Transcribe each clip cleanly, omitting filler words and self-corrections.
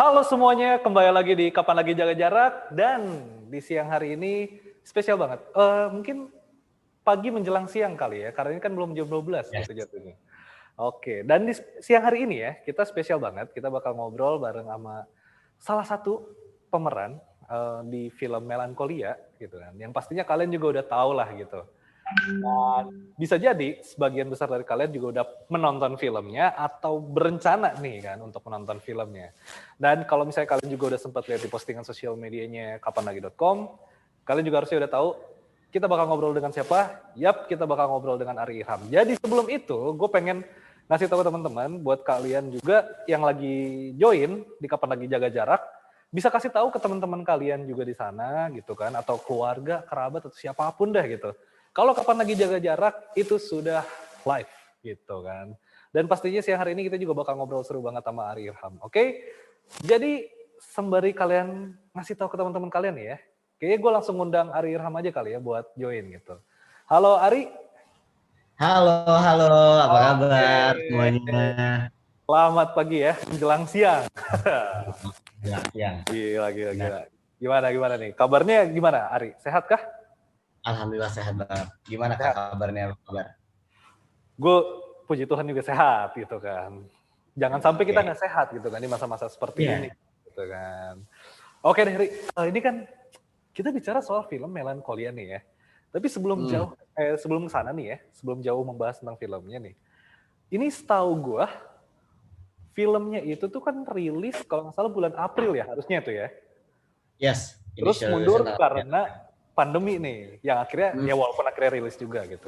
Halo semuanya, kembali lagi di Kapan Lagi Jaga Jarak dan di siang hari ini spesial banget. Mungkin pagi menjelang siang kali ya, karena ini kan belum jam 12 Yes. gitu jatuhnya. Oke, dan di siang hari ini ya, kita spesial banget. Kita bakal ngobrol bareng sama salah satu pemeran di film Melancholia gitu kan. Yang pastinya kalian juga udah tahu lah gitu. Dan bisa jadi sebagian besar dari kalian juga udah menonton filmnya atau berencana nih kan untuk menonton filmnya. Dan kalau misalnya kalian juga udah sempat lihat di postingan sosial medianya kapanlagi.com, kalian juga harusnya udah tahu kita bakal ngobrol dengan siapa? Yap, kita bakal ngobrol dengan Ari Irham. Jadi sebelum itu, gue pengen ngasih tahu teman-teman buat kalian juga yang lagi join di Kapan Lagi Jaga Jarak, bisa kasih tahu ke teman-teman kalian juga di sana gitu kan, atau keluarga, kerabat atau siapapun deh gitu. Kalau Kapan Lagi Jaga Jarak itu sudah live gitu kan. Dan pastinya siang hari ini kita juga bakal ngobrol seru banget sama Ari Irham. Oke? Jadi sembari kalian ngasih tahu ke teman-teman kalian ya, kayaknya gue langsung ngundang Ari Irham aja kali ya buat join gitu. Halo Ari. Halo, apa Oke. kabar semuanya? Selamat pagi ya, menjelang siang. Siang. Gila, gila, Benar. gila. Gimana nih? Kabarnya gimana Ari? Sehat kah? Alhamdulillah sehat banget. Gimana kak Sehat. kabarnya? Apa kabar? Gue puji Tuhan juga sehat gitu kan. Jangan sampai kita Oke. nggak sehat gitu kan di masa-masa seperti Iya. ini gitu kan. Oke deh Ri, ini kan kita bicara soal film Melancholia nih ya. Tapi sebelum kesana nih ya, sebelum jauh membahas tentang filmnya nih. Ini setahu gue, filmnya itu tuh kan rilis kalau nggak salah bulan April ya harusnya tuh ya. Yes. Terus Initial mundur tanggal 3. karena pandemi nih, yang akhirnya ya walaupun akhirnya rilis juga gitu.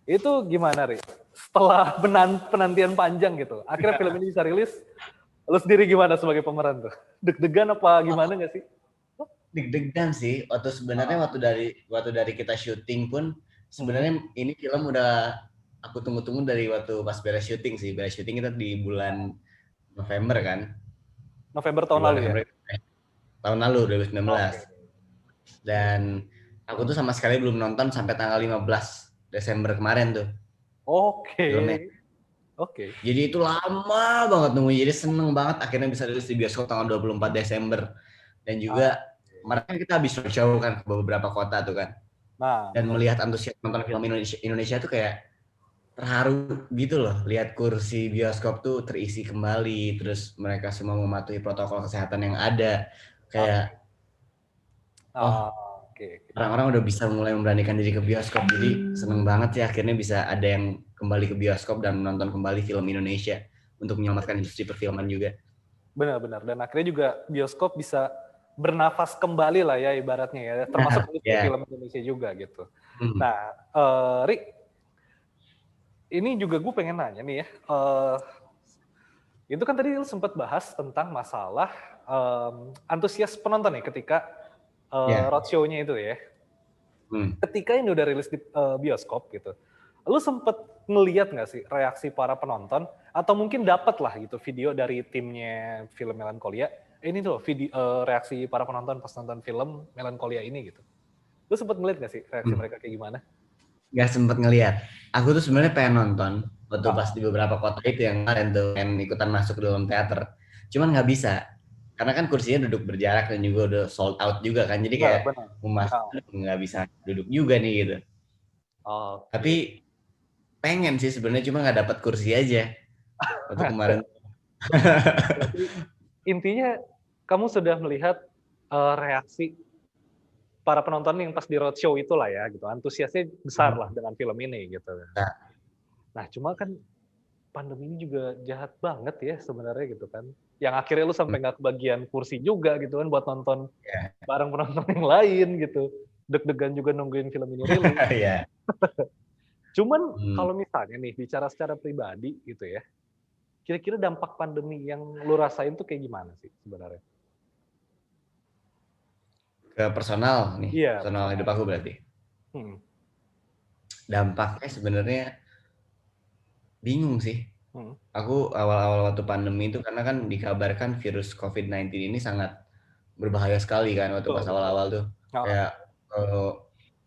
Itu gimana Ri? Setelah penantian panjang gitu, akhirnya film ini bisa rilis. Lu sendiri gimana sebagai pemeran tuh? Deg-degan apa gimana nggak sih? Deg-degan sih. Waktu dari kita syuting pun sebenarnya ini film udah aku tunggu-tunggu dari waktu pas beres syuting sih. Beres syuting kita di bulan November kan. November Di tahun bulan lalu ya? November tahun lalu 2019. Oke. Dan aku tuh sama sekali belum nonton sampai tanggal 15 Desember kemarin tuh Oke. filmnya. Oke. Jadi itu lama banget nunggu. Jadi seneng banget akhirnya bisa rilis di bioskop tanggal 24 Desember. Dan juga kemarin kita habis roadshow kan ke beberapa kota tuh kan. Nah, Dan benar. melihat antusias nonton film Indonesia tuh kayak terharu gitu loh. Lihat kursi bioskop tuh terisi kembali. Terus mereka semua mematuhi protokol kesehatan yang ada. Kayak, Oke. orang-orang udah bisa mulai memberanikan diri ke bioskop. Jadi seneng banget sih akhirnya bisa ada yang kembali ke bioskop dan menonton kembali film Indonesia untuk menyelamatkan industri perfilman juga. Benar-benar. Dan akhirnya juga bioskop bisa bernafas kembali lah ya ibaratnya ya. Termasuk industri Ya. film Indonesia juga gitu. Nah, Ri, ini juga gue pengen nanya nih ya. Itu kan tadi lu sempat bahas tentang masalah antusias penonton ya ketika roadshow-nya itu ya. Ketika ini udah rilis di bioskop gitu, lu sempet ngeliat nggak sih reaksi para penonton atau mungkin dapat lah gitu video dari timnya film Melancholia, ini tuh video reaksi para penonton pas nonton film Melancholia ini gitu. Lu sempet ngeliat nggak sih reaksi mereka kayak gimana? Gak sempet ngeliat. Aku tuh sebenarnya pengen nonton waktu pas di beberapa kota itu yang kemarin tuh pengen ikutan masuk ke dalam teater. Cuman nggak bisa. Karena kan kursinya duduk berjarak dan juga udah sold out juga kan. Jadi Benar, kayak benar. mau masuk nggak bisa duduk juga nih gitu. Tapi Oke. pengen sih sebenarnya cuma nggak dapat kursi aja waktu kemarin. Berarti intinya kamu sudah melihat reaksi para penonton yang pas di roadshow itulah ya gitu, antusiasnya besar lah dengan film ini gitu. Nah cuma kan pandemi ini juga jahat banget ya sebenarnya gitu kan. Yang akhirnya lu sampai nggak kebagian kursi juga gitu kan buat nonton bareng penonton yang lain gitu. Deg-degan juga nungguin film ini rilis. Iya. Cuman kalau misalnya nih bicara secara pribadi gitu ya, kira-kira dampak pandemi yang lu rasain tuh kayak gimana sih sebenarnya? Ke personal nih, Iya, personal hidup aku berarti. Dampaknya sebenarnya bingung sih. Aku awal-awal waktu pandemi itu karena kan dikabarkan virus COVID-19 ini sangat berbahaya sekali kan waktu pas awal-awal tuh. Kayak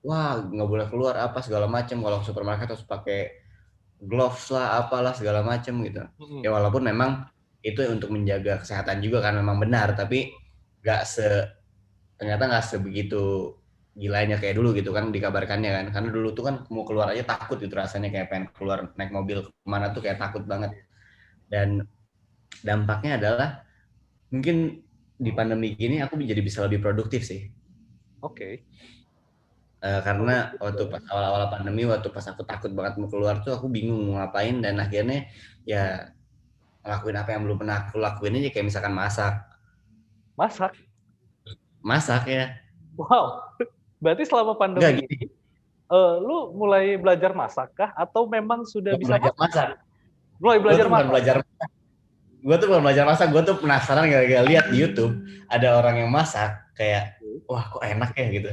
wah nggak boleh keluar apa segala macam, kalau supermarket harus pakai gloves lah apalah segala macam gitu. Ya walaupun memang itu untuk menjaga kesehatan juga kan memang benar, tapi ternyata nggak sebegitu gilanya kayak dulu gitu kan dikabarkannya kan, karena dulu tuh kan mau keluar aja takut gitu rasanya, kayak pengen keluar naik mobil kemana tuh kayak takut banget. Dan dampaknya adalah mungkin di pandemi gini aku jadi bisa lebih produktif sih. Oke. Karena waktu pas awal-awal pandemi, waktu pas aku takut banget mau keluar tuh aku bingung mau ngapain, dan akhirnya ya ngelakuin apa yang belum pernah aku lakuin aja, kayak misalkan Masak? masak ya. Wow. Berarti selama Enggak pandemi gini, ini, lu mulai belajar masak kah? Atau memang sudah bukan bisa belajar masak? masak, Mulai gue belajar tuh bukan masak? belajar gue tuh belum belajar masak, gue tuh penasaran gara-gara lihat di YouTube ada orang yang masak kayak, wah kok enak ya gitu.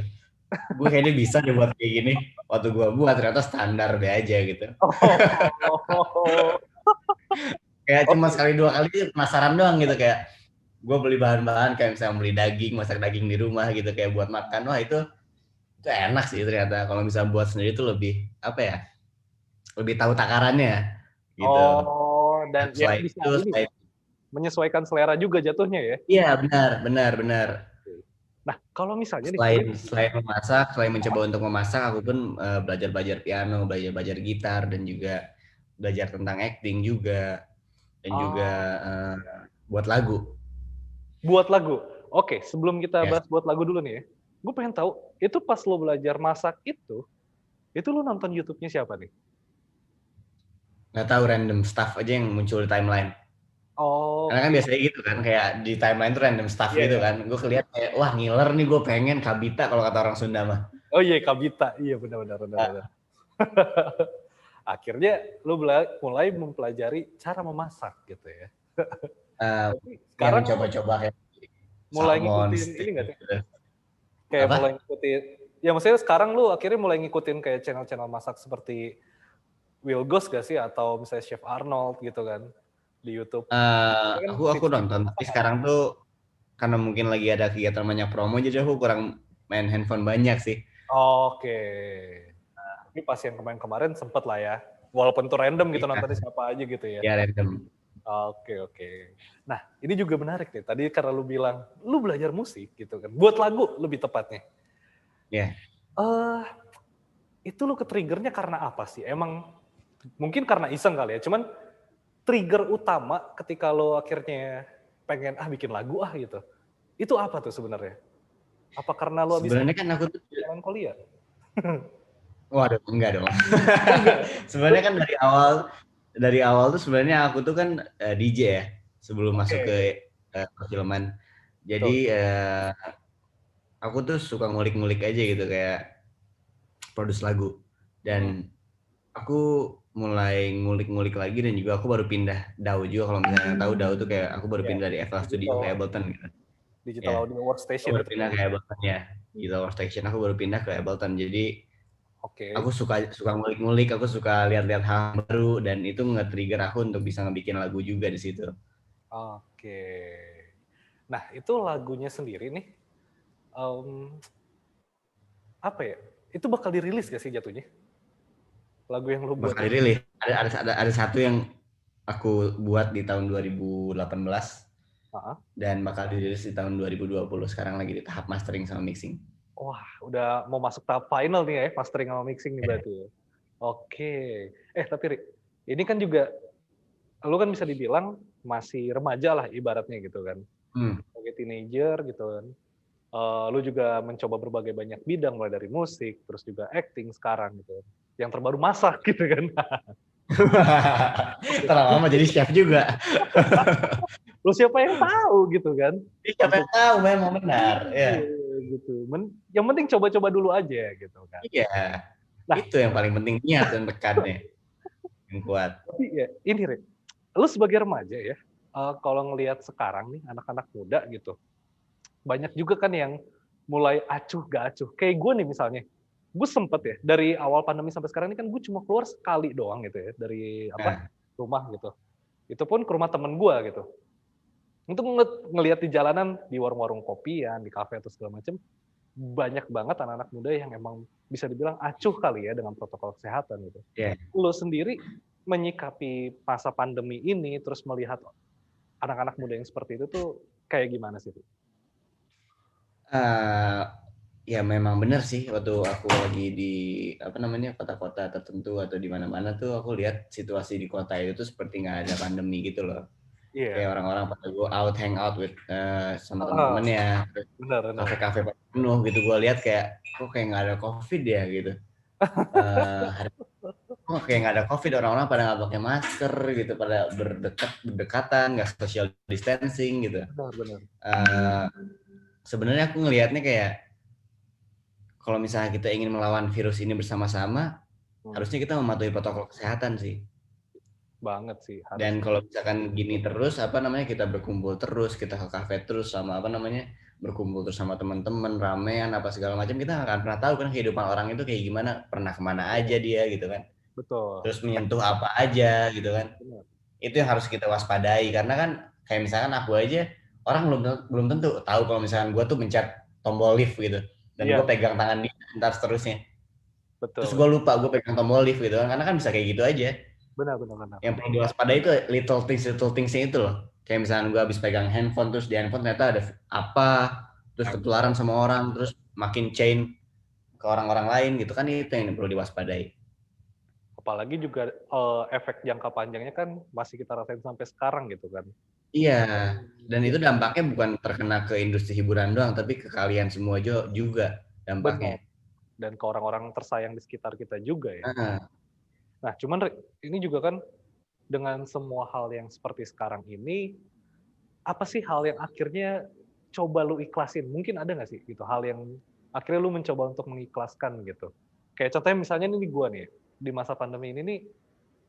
Gue kayaknya bisa deh buat kayak gini. Waktu gue buat ternyata standar deh aja gitu. Oh. Kayak cuma Oke. sekali dua kali penasaran doang gitu, kayak gue beli bahan-bahan kayak misalnya beli daging, masak daging di rumah gitu kayak buat makan. Wah itu enak sih ternyata. Kalau misalnya buat sendiri tuh lebih apa ya? Lebih tahu takarannya gitu. Oh, Dan dan ya selain bisa itu, ini ya, menyesuaikan selera juga jatuhnya ya. iya benar. Nah, kalau misalnya nih, Selain selain memasak, selain mencoba untuk memasak, aku pun belajar piano, belajar gitar, dan juga belajar tentang acting juga, dan juga ah, uh, buat lagu. buat lagu. Oke, sebelum kita Ya, bahas buat lagu dulu nih ya, gue pengen tahu, itu pas lo belajar masak itu lo nonton YouTube-nya siapa nih? nggak tahu, random stuff aja yang muncul di timeline. Karena kan Oke, biasanya gitu kan, kayak di timeline tuh random stuff iya gitu ya. kan. Gue kelihat kayak, wah ngiler nih, gue pengen Kabita kalau kata orang Sunda mah. Oh iya, Kabita. Iya benar. Akhirnya lo mulai mempelajari cara memasak gitu ya. Uh, Tapi yang sekarang lo mencoba-coba kayak mulai salmon, ngikutin ini steak nggak sih? gitu. Kayak mulai Apa? ngikutin, ya maksudnya sekarang lu akhirnya mulai ngikutin kayak channel-channel masak seperti Will Ghost gak sih? Atau misalnya Chef Arnold gitu kan di YouTube. Itu kan Aku tips-tips nonton, tapi masakan. sekarang tuh karena mungkin lagi ada kegiatan banyak promo, jadi aku kurang main handphone banyak sih. Oke. Tapi pas yang kemarin-kemarin sempet lah ya. Walaupun itu random gitu Iya, nontonnya siapa aja gitu ya. ya random. Oke. Nah, ini juga menarik nih. Tadi karena lu bilang, lu belajar musik gitu kan. Buat lagu lebih tepatnya. Ya, Eh, itu lu ke-triggernya karena apa sih? Emang mungkin karena iseng kali ya. Cuman trigger utama ketika lo akhirnya pengen bikin lagu gitu. Itu apa tuh sebenarnya? Apa karena lo habis sebenarnya kan aku tuh, melankolia? waduh, enggak dong. Oh enggak. Sebenarnya kan dari awal tuh sebenarnya aku tuh kan DJ ya, sebelum masuk ke Oke. perfilman. Jadi Betul. aku tuh suka ngulik-ngulik aja gitu, kayak produce lagu. Mm-mm. Dan aku mulai ngulik-ngulik lagi, dan juga aku baru pindah DAW juga, kalau misalnya tahu DAW tuh kayak aku baru Ya, pindah dari FL Studio ke digital Ableton gitu. digital Ya, audio aku workstation baru itu pindah kan. ke Ableton ya. Gitu, workstation aku baru pindah ke Ableton. Jadi Oke. aku suka suka ngulik-ngulik, aku suka lihat-lihat hal baru, dan itu nge-trigger aku untuk bisa ngebikin lagu juga di situ. Oke. Nah, itu lagunya sendiri nih, em, apa ya? Itu bakal dirilis gak sih jatuhnya? Lagu yang lo buat Bakal itu? dirilis. Ada satu yang aku buat di tahun 2018, Ah, dan bakal dirilis di tahun 2020. Sekarang lagi di tahap mastering sama mixing. wah, udah mau masuk tahap final nih ya, mastering sama mixing nih Ya. berarti ya. Oke. Tapi Rik, ini kan juga, lu kan bisa dibilang masih remaja lah ibaratnya gitu kan. Hmm. Sebagai teenager gitu kan. Lu juga mencoba berbagai banyak bidang, mulai dari musik, terus juga acting sekarang gitu. Yang terbaru masak gitu kan. Terlama jadi chef juga. Lu siapa yang tahu gitu kan. Siapa Gitu. yang tahu, memang benar. Ya. Iya, gitu. Yang penting coba-coba dulu aja gitu kan. Iya. Nah, Itu yang paling penting, niat dan tekannya yang kuat. tapi ya ini Rik, lu sebagai remaja ya, kalau ngelihat sekarang nih anak-anak muda gitu, banyak juga kan yang mulai acuh gak acuh. Kayak gue nih misalnya, gue sempet ya dari awal pandemi sampai sekarang ini kan gue cuma keluar sekali doang gitu ya dari Nah, rumah gitu. Itu pun ke rumah temen gue gitu. Untuk ngelihat di jalanan, di warung-warung kopian, di kafe atau segala macam, banyak banget anak-anak muda yang emang bisa dibilang acuh kali ya dengan protokol kesehatan gitu. ya. Lo sendiri menyikapi masa pandemi ini, terus melihat anak-anak muda yang seperti itu tuh kayak gimana sih? Ya memang benar sih, waktu aku lagi di kota-kota tertentu atau di mana-mana tuh aku lihat situasi di kota itu tuh seperti nggak ada pandemi gitu loh. Iya. Kayak orang-orang pada go out, hang out with sama Heeh, temen-temennya, benar. kafe-kafe penuh gitu. Gue lihat kayak kok kayak nggak ada COVID ya gitu. Kok kayak nggak ada COVID, orang-orang pada nggak pakai masker gitu, pada berdekatan, nggak social distancing gitu. Benar. Sebenarnya aku ngelihatnya kayak kalau misalnya kita ingin melawan virus ini bersama-sama, harusnya kita mematuhi protokol kesehatan sih. Banget sih, Dan harusnya. kalau misalkan gini terus, kita berkumpul terus, kita ke kafe terus sama berkumpul terus sama teman-teman, ramean apa segala macam, kita nggak akan pernah tahu kan kehidupan orang itu kayak gimana, pernah kemana aja dia gitu kan. Betul. Terus menyentuh apa aja gitu kan. Benar. Itu yang harus kita waspadai, karena kan kayak misalkan aku aja, orang belum tentu tahu kalau misalkan gue tuh mencet tombol lift gitu, dan gue Iya, pegang tangan dia ntar seterusnya. Terus gue betul. lupa gue pegang tombol lift gitu kan, karena kan bisa kayak gitu aja. Benar. Yang perlu diwaspadai itu little thingsnya itu loh. Kayak misalnya gue habis pegang handphone, terus di handphone ternyata ada apa, terus ketularan sama orang, terus makin chain ke orang-orang lain gitu kan, itu yang perlu diwaspadai. Apalagi juga efek jangka panjangnya kan masih kita rasain sampai sekarang gitu kan. Iya, dan itu Kita, dampaknya bukan terkena ke industri hiburan doang, tapi ke kalian semua juga dampaknya. benar. Dan ke orang-orang tersayang di sekitar kita juga ya. Nah, Nah, cuman ini juga kan dengan semua hal yang seperti sekarang ini, apa sih hal yang akhirnya coba lu ikhlasin? Mungkin ada nggak sih gitu hal yang akhirnya lu mencoba untuk mengikhlaskan gitu? Kayak contohnya misalnya ini gue nih, di masa pandemi ini nih,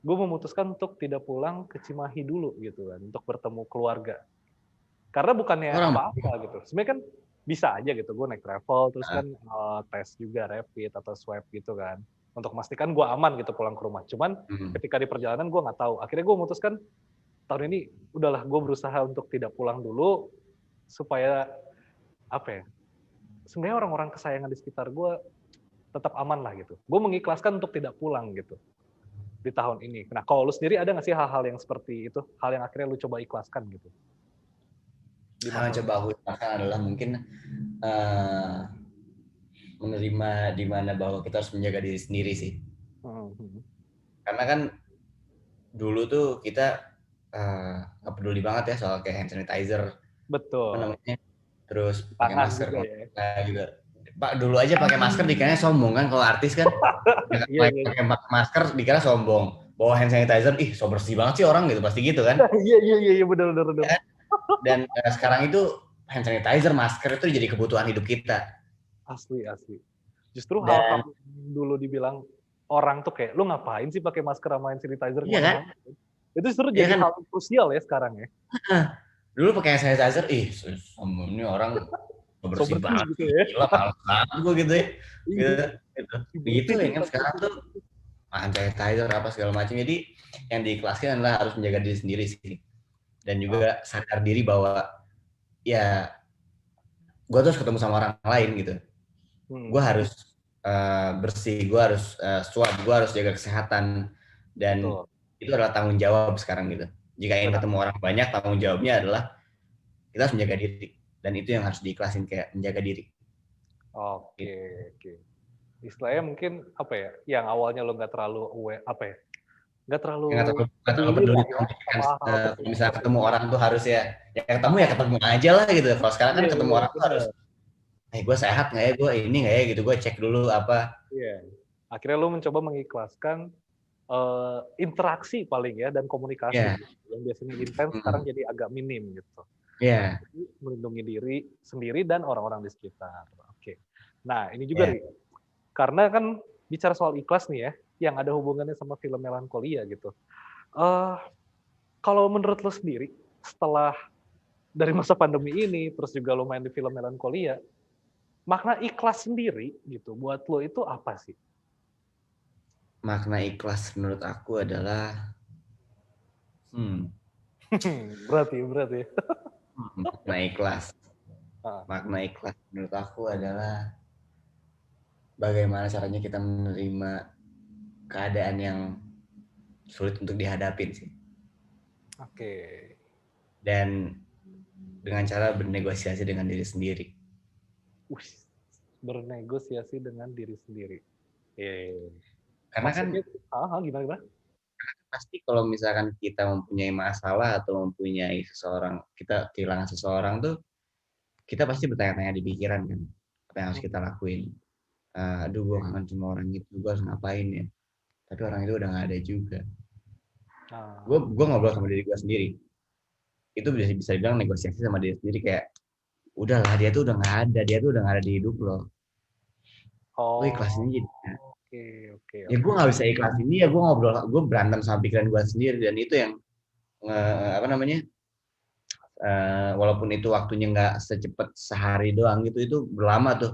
gue memutuskan untuk tidak pulang ke Cimahi dulu gitu kan, untuk bertemu keluarga. Karena bukannya orang apa-apa gitu. Sebenarnya kan bisa aja gitu, gue naik travel, terus nah, kan tes juga rapid atau swab gitu kan. Untuk memastikan gue aman gitu pulang ke rumah. Cuman ketika di perjalanan gue nggak tahu. Akhirnya gue memutuskan tahun ini udahlah gue berusaha untuk tidak pulang dulu supaya apa ya? Sebenarnya orang-orang kesayangan di sekitar gue tetap aman lah gitu. Gue mengikhlaskan untuk tidak pulang gitu di tahun ini. Nah, kalau lu sendiri ada nggak sih hal-hal yang seperti itu? Hal yang akhirnya lu coba ikhlaskan gitu di hal yang masa. coba aku lakukan adalah mungkin uh, menerima di mana bahwa kita harus menjaga diri sendiri sih. Karena kan dulu tuh kita nggak peduli banget ya soal kayak hand sanitizer, apa Betul. namanya, terus pakai Tangan masker juga kalau ya. kita juga. Pak, dulu aja pakai masker dikiranya sombong kan, kalau artis kan Iya, iya. pakai masker dikira sombong, bawa hand sanitizer, ih so bersih banget sih orang gitu, pasti gitu kan. Iya, benar. Ya, dan sekarang itu hand sanitizer, masker itu jadi kebutuhan hidup kita. Asli. Justru hal-hal Dan yang dulu dibilang orang tuh kayak, lu ngapain sih pakai masker sama hand sanitizer iya kan, kemana-mana? Itu justru iya jadi kan. hal yang krusial ya sekarang ya. Dulu pakai hand sanitizer, ih sombong ini orang So bersih bersih banget, gitu ya. gila malas banget gue gitu ya, gitu, Iya, gitu. Gitu bersih ya sih kan, tapi. sekarang tuh hand sanitizer apa segala macam. Jadi yang diikhlaskan adalah harus menjaga diri sendiri sih, dan Oh, juga sadar diri bahwa ya gue terus ketemu sama orang lain gitu, gue harus bersih, gue harus swab, gue harus jaga kesehatan, dan betul. itu adalah tanggung jawab sekarang gitu. Jika ingin Benar. ketemu orang banyak, tanggung jawabnya adalah kita harus menjaga diri, dan itu yang harus diikhlasin, kayak menjaga diri Oke, gitu. oke. Istilahnya mungkin apa ya, yang awalnya lo nggak terlalu aware, apa ya, nggak terlalu Nggak terlalu peduli peduli lah ya sama sama hal-hal kalau kecil misalnya seperti ketemu itu. orang tuh harus ya ketemu aja lah gitu. Kalau sekarang kan Iya, ketemu orang tuh harus, benar. gue sehat nggak ya, gue ini nggak ya gitu, gue cek dulu apa. Iya. Akhirnya lo mencoba mengikhlaskan interaksi paling ya dan komunikasi Ya, gitu. Yang biasanya intens sekarang jadi agak minim gitu. ya, Jadi melindungi diri sendiri dan orang-orang di sekitar. Oke. Nah, ini juga ya. Ri, karena kan bicara soal ikhlas nih ya, yang ada hubungannya sama film Melankolia gitu. Eh, kalau menurut lo sendiri, setelah dari masa pandemi ini, terus juga lo main di film Melankolia, makna ikhlas sendiri gitu, buat lo itu apa sih? Makna ikhlas menurut aku adalah hmm, Berat ya. makna ikhlas. Ah, Makna ikhlas menurut aku adalah bagaimana caranya kita menerima keadaan yang sulit untuk dihadapin sih. oke. dan dengan cara bernegosiasi dengan diri sendiri. Bernegosiasi dengan diri sendiri. Karena Maksudnya, gimana? Pasti kalau misalkan kita mempunyai masalah atau mempunyai seseorang, kita kehilangan seseorang tuh, kita pasti bertanya-tanya di pikiran kan, apa yang harus kita lakuin. Aduh, gue kangen sama orang itu, gue harus ngapain ya? Tapi orang itu udah nggak ada juga. Gue ngobrol sama diri gue sendiri. Itu bisa dibilang negosiasi sama diri sendiri kayak, udahlah dia tuh udah nggak ada, dia tuh udah nggak ada di hidup lo. Lo ikhlasin aja. Ya gue nggak bisa ikhlasin dia, gue ngobrol, gue berantem sama pikiran gue sendiri, dan itu yang walaupun itu waktunya nggak secepat sehari doang gitu, itu berlama tuh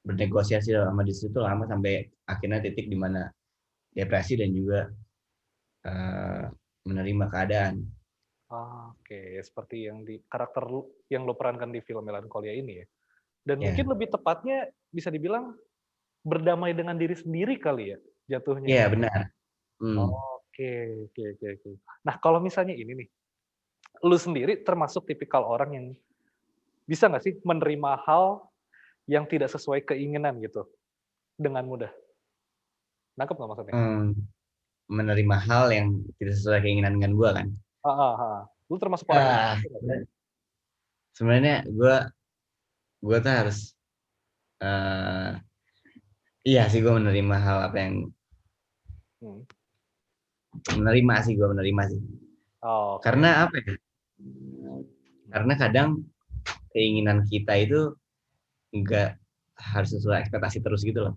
bernegosiasi sama di situ lama sampai akhirnya titik di mana depresi dan juga menerima keadaan. Seperti yang di karakter yang lo perankan di film Melancholia ini ya. Dan mungkin lebih tepatnya bisa dibilang berdamai dengan diri sendiri kali ya jatuhnya. Iya, benar. Oke. Nah, kalau misalnya ini nih, lu sendiri termasuk tipikal orang yang bisa nggak sih menerima hal yang tidak sesuai keinginan gitu dengan mudah? Nangkep nggak maksudnya? Menerima hal yang tidak sesuai keinginan dengan gue kan? Lu termasuk orang sebenarnya gue tuh harus iya sih, gue menerima hal apa yang menerima sih. Karena apa ya? Karena kadang keinginan kita itu nggak harus sesuai ekspektasi terus gitu loh.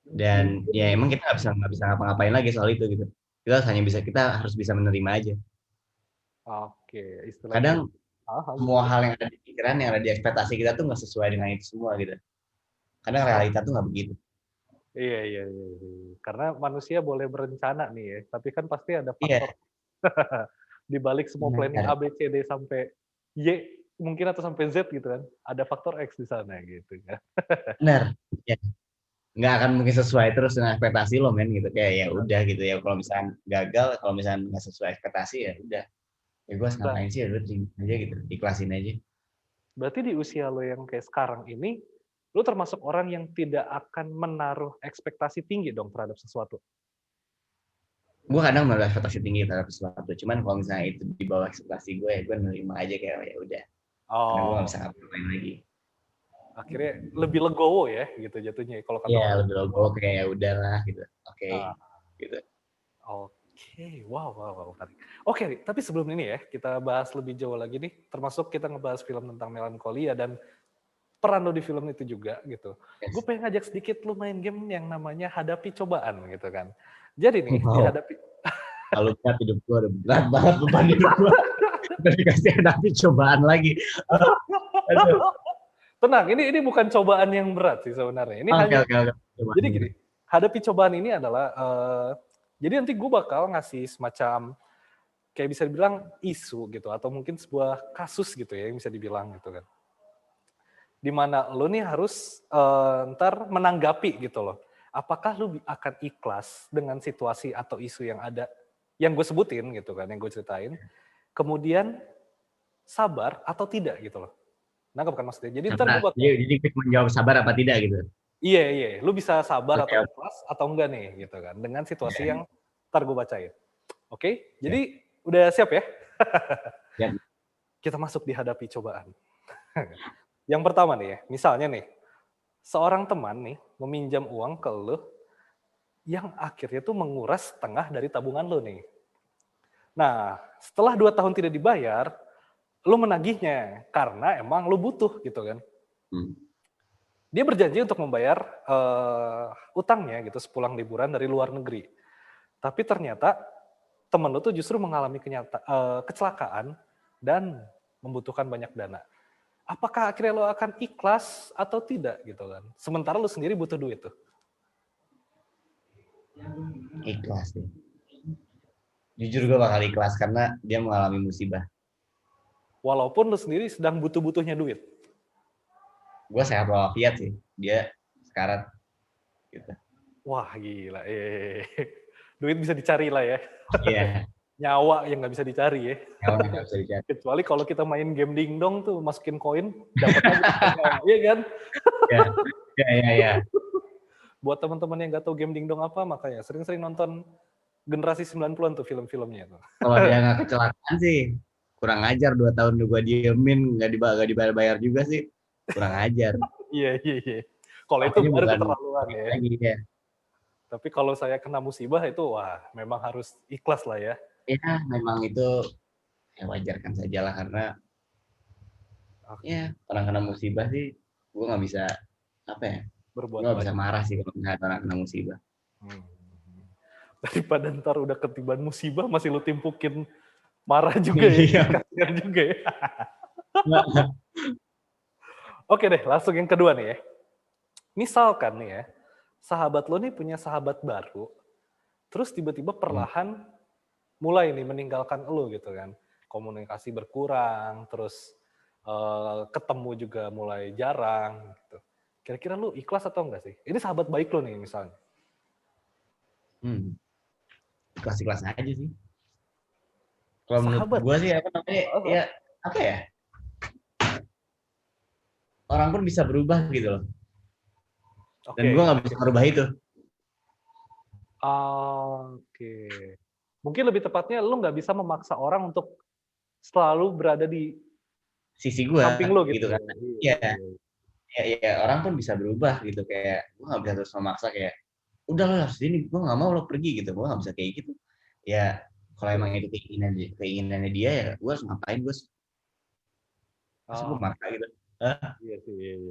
Dan ya emang kita nggak bisa ngapa-ngapain lagi soal itu gitu. Kita harus bisa menerima aja. Kadang semua hal yang ada di pikiran, yang ada di ekspektasi kita tuh nggak sesuai dengan itu semua gitu. Kadang realita tuh nggak begitu. Iya. Karena manusia boleh berencana nih ya, tapi kan pasti ada faktor di balik semua planning A, B, C, D sampai Y mungkin atau sampai Z gitu kan, ada faktor X di sana gitu kan. Benar. Ya. Nggak akan mungkin sesuai terus dengan ekspektasi lo, men, gitu. Kayak ya udah gitu ya, kalau misalnya gagal, kalau misalnya nggak sesuai ekspektasi ya udah. Ya gue ngapain sih, ya udah terima aja gitu, ikhlasin aja. Berarti di usia lo yang kayak sekarang ini, lo termasuk orang yang tidak akan menaruh ekspektasi tinggi dong terhadap sesuatu? Gue kadang menaruh ekspektasi tinggi terhadap sesuatu, cuman kalau misalnya itu di bawah ekspektasi gue, ya gue nerima aja kayak ya udah. Karena gue nggak bisa ngapain lagi. Akhirnya lebih legowo ya gitu jatuhnya kalau kata orang. Lebih legowo kayak ya udahlah gitu. Gitu. Wow. Oke, tapi sebelum ini ya, kita bahas lebih jauh lagi nih, termasuk kita ngebahas film tentang Melancholia dan peran lo di film itu juga gitu. Gue pengen ngajak sedikit lo main game yang namanya Hadapi Cobaan gitu kan. Jadi nih, dihadapi... Kalau berat hidup gue udah berat banget beban hidup gue. Udah dikasih hadapi cobaan lagi. Tenang, ini bukan cobaan yang berat sih sebenarnya. Ini hanya... Jadi gini, hadapi cobaan ini adalah... jadi nanti gue bakal ngasih semacam kayak bisa dibilang isu gitu, atau mungkin sebuah kasus gitu ya yang bisa dibilang gitu kan. Dimana lo nih harus ntar menanggapi gitu loh. Apakah lo akan ikhlas dengan situasi atau isu yang ada, yang gue sebutin gitu kan, yang gue ceritain. Kemudian sabar atau tidak gitu loh. Nangkep kan maksudnya? Jadi ntar gue bakal... Jadi menjawab sabar apa tidak gitu. Iya. Lu bisa sabar atau ikhlas atau enggak nih gitu kan. Dengan situasi yang ntar gue bacain. Oke? Jadi udah siap ya? Kita masuk di hadapi cobaan. Yang pertama nih ya, misalnya nih, seorang teman nih meminjam uang ke lo yang akhirnya tuh menguras setengah dari tabungan lo nih. Nah, setelah 2 tahun tidak dibayar, lo menagihnya karena emang lo butuh gitu kan. Dia berjanji untuk membayar utangnya gitu sepulang liburan dari luar negeri. Tapi ternyata temen lo tuh justru mengalami kecelakaan dan membutuhkan banyak dana. Apakah akhirnya lo akan ikhlas atau tidak gitu kan? Sementara lo sendiri butuh duit tuh. Ikhlas sih. Jujur gue bakal ikhlas karena dia mengalami musibah. Walaupun lo sendiri sedang butuh-butuhnya duit. Gue sehat walafiat sih. Dia sekarat. Gitu. Wah gila. Duit bisa dicari lah ya. Iya. Nyawa yang nggak bisa dicari ya. Nyawa yang nggak bisa dicari. Kecuali kalau kita main game dingdong tuh, masukin koin, dapat aja nyawa, iya kan? Ya. Buat teman-teman yang nggak tahu game dingdong apa, makanya sering-sering nonton generasi 90-an tuh film-filmnya tuh. Kalau dia nggak kecelakaan sih, kurang ajar 2 tahun gue diemin, nggak dibayar juga sih, kurang ajar. Iya. Kalau itu baru keterlaluan ya. Lagi, ya. Tapi kalau saya kena musibah itu, wah memang harus ikhlas lah ya. Ya, memang itu ya wajar kan saja lah, karena ya orang kena musibah sih, gue nggak bisa berbuat gue nggak bisa marah sih kalau ngeliat orang kena musibah. Daripada ntar udah ketiban musibah masih lu timpukin marah juga ya, kasihan juga ya. Oke deh, langsung yang kedua nih ya. Misalkan nih ya, sahabat lo nih punya sahabat baru, terus tiba-tiba perlahan mulai nih meninggalkan lo gitu kan. Komunikasi berkurang, terus ketemu juga mulai jarang gitu. Kira-kira lo ikhlas atau enggak sih? Ini sahabat baik lo nih misalnya. Ikhlas-ikhlas aja sih. Kalau menurut gue sih orang pun bisa berubah gitu loh. Dan gue nggak bisa merubah itu. Oke. Mungkin lebih tepatnya lu nggak bisa memaksa orang untuk selalu berada di sisi gue, samping lu gitu kan. Iya, orang pun bisa berubah gitu, kayak gue nggak bisa terus memaksa kayak udah lo harus ini, gue nggak mau lo pergi gitu, gue nggak bisa kayak gitu. Ya kalau emang itu keinginannya dia, ya gue harus ngapain, gue maksa gitu. Iya sih.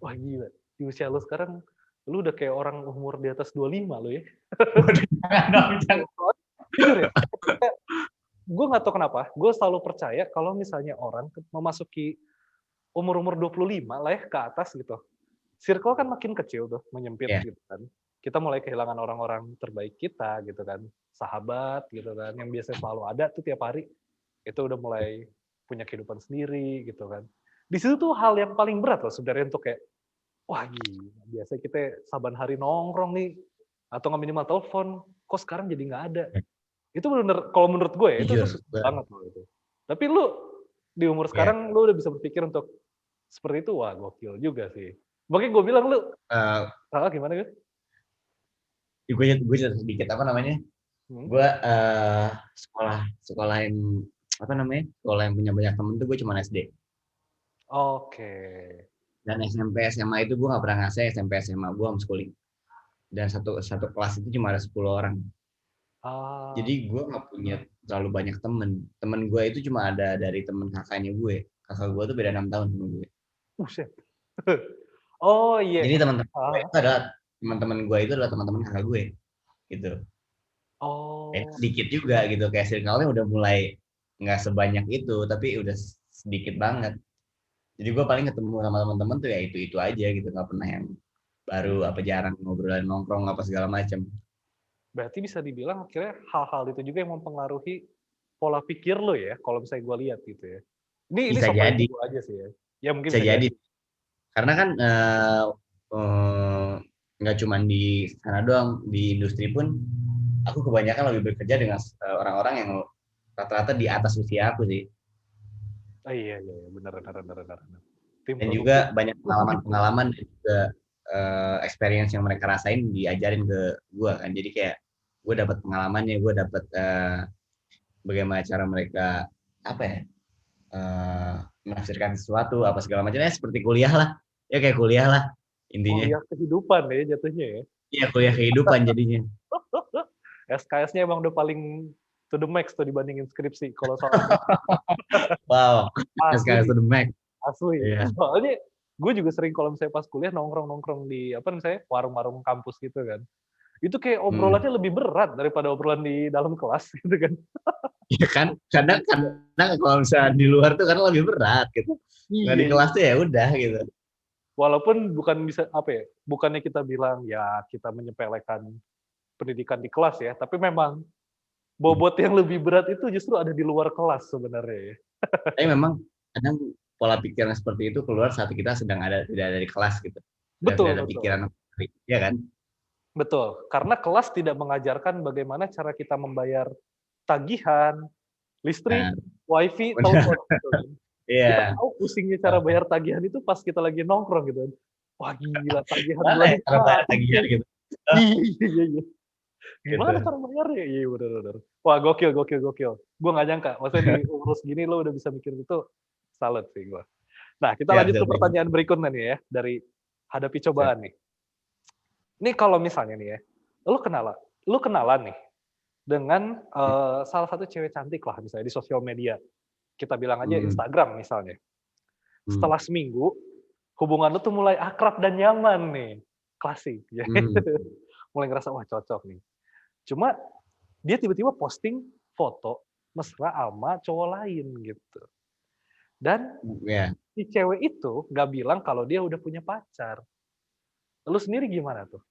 Wah gila, di usia lo sekarang lu udah kayak orang umur di atas 25 lo ya. Jujur ya, gue nggak tahu kenapa, gue selalu percaya kalau misalnya orang memasuki umur-umur 25 lah ya ke atas gitu, circle kan makin kecil tuh, menyempit gitu kan. Kita mulai kehilangan orang-orang terbaik kita gitu kan, sahabat gitu kan, yang biasanya selalu ada tuh tiap hari, itu udah mulai punya kehidupan sendiri gitu kan. Di situ tuh hal yang paling berat loh sebenarnya untuk kayak, wah gila, biasanya kita saban hari nongkrong nih, atau nggak minimal telepon, kok sekarang jadi nggak ada. Itu benar-benar, kalau menurut gue ya, itu susah banget loh itu. Tapi lu di umur sekarang, lu udah bisa berpikir untuk seperti itu, wah gokil juga sih. Makanya gue bilang lu, gimana gitu? Gue sedikit gue sekolah yang sekolah yang punya banyak temen tuh gue cuma SD. Oke. Dan SMP SMA itu gue nggak pernah ngasih. SMP SMA gue homeschooling, dan satu kelas itu cuma ada 10 orang. Jadi gue nggak punya terlalu banyak temen gue itu cuma ada dari temen kakaknya gue. Kakak gue tuh beda 6 tahun sama gue. Oh iya. Jadi teman-teman gue itu adalah teman-teman kakak gue gitu. Sedikit juga gitu, kayak circle-nya udah mulai nggak sebanyak itu, tapi udah sedikit banget. Jadi gue paling ketemu sama teman-teman tuh ya itu aja gitu, nggak pernah yang baru jarang ngobrol nongkrong apa segala macam. Berarti bisa dibilang akhirnya hal-hal itu juga yang mempengaruhi pola pikir lo ya, kalau misalnya gue lihat gitu ya. Ini bisa jadi gue aja sih ya. Ya mungkin bisa jadi. Karena kan nggak cuma di sana doang, di industri pun aku kebanyakan lebih bekerja dengan orang-orang yang rata-rata di atas usia aku sih. Iya, benar. Dan juga banyak pengalaman dan juga experience yang mereka rasain diajarin ke gue kan. Jadi kayak gue dapat pengalamannya, gue dapat bagaimana cara mereka menafsirkan sesuatu apa segala macamnya, seperti kuliah lah. Ya kayak kuliah lah intinya. Kuliah kehidupan ya jatuhnya ya. Iya, kuliah kehidupan jadinya. SKS-nya emang udah paling to the max tuh dibandingin skripsi kalau soal. Wow, SKS to the max. Asli. Yeah. Soalnya gue juga sering kalau misalnya pas kuliah nongkrong di misalnya warung-warung kampus gitu kan. Itu kayak obrolannya lebih berat daripada obrolan di dalam kelas gitu kan. Iya kan, kadang kalau misalnya di luar tuh karena lebih berat gitu. Nggak di kelas tuh ya udah gitu. Walaupun bukannya kita bilang ya kita menyepelekan pendidikan di kelas ya, tapi memang bobot yang lebih berat itu justru ada di luar kelas sebenarnya ya. Tapi memang kadang pola pikiran seperti itu keluar saat kita sedang tidak ada di kelas gitu. Betul. Tidak ada pikiran, ya kan? Betul, karena kelas tidak mengajarkan bagaimana cara kita membayar tagihan, listrik, Nah, wifi, benar. telepon gitu kan. Kita Iya. tahu pusingnya cara bayar tagihan itu pas kita lagi nongkrong gitu kan. Wah gila tagihan Mana bulan ya cara bayar depan. tagihan gitu. Iya. Gimana Gitu. cara bayarnya? Iya bener. Wah gokil. Gue nggak nyangka, maksudnya di umur segini lo udah bisa mikir itu, salut sih gue. Nah kita Siap, lanjut ke siap. pertanyaan berikutnya nih ya, dari hadapi Siap. cobaan nih. Ini kalau misalnya nih ya, lu kenalan nih dengan salah satu cewek cantik lah misalnya di sosial media. Kita bilang aja Hmm. Instagram misalnya. Hmm. Setelah seminggu, hubungan lu tuh mulai akrab dan nyaman nih. Klasik. Ya. Hmm. Mulai ngerasa, wah cocok nih. Cuma dia tiba-tiba posting foto mesra sama cowok lain gitu. Dan Ya. si cewek itu nggak bilang kalau dia udah punya pacar. Lu sendiri gimana tuh?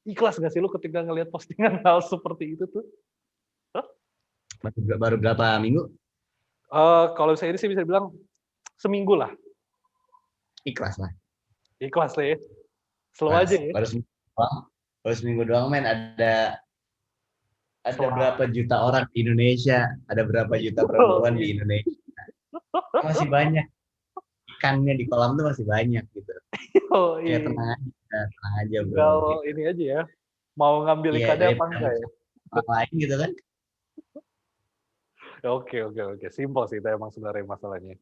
Ikhlas nggak sih lu ketika ngelihat postingan hal seperti itu tuh? Baru berapa minggu? Kalau saya ini sih bisa bilang seminggu lah. Ikhlas lah. Ikhlas lah ya. Slow Ikhlas. aja ya. Baru seminggu doang men, ada berapa Selalu. juta orang di Indonesia, ada berapa juta Oh, perempuan di iya. Indonesia. Masih banyak. Ikannya di kolam tuh masih banyak gitu. Oh, Kayak iya. tenang aja bro. Tinggal Gitu. ini aja ya. Mau ngambil Iya, ikannya apa daripada enggak ya? orang lain gitu kan. Oke. Simpel sih itu emang sebenarnya masalahnya.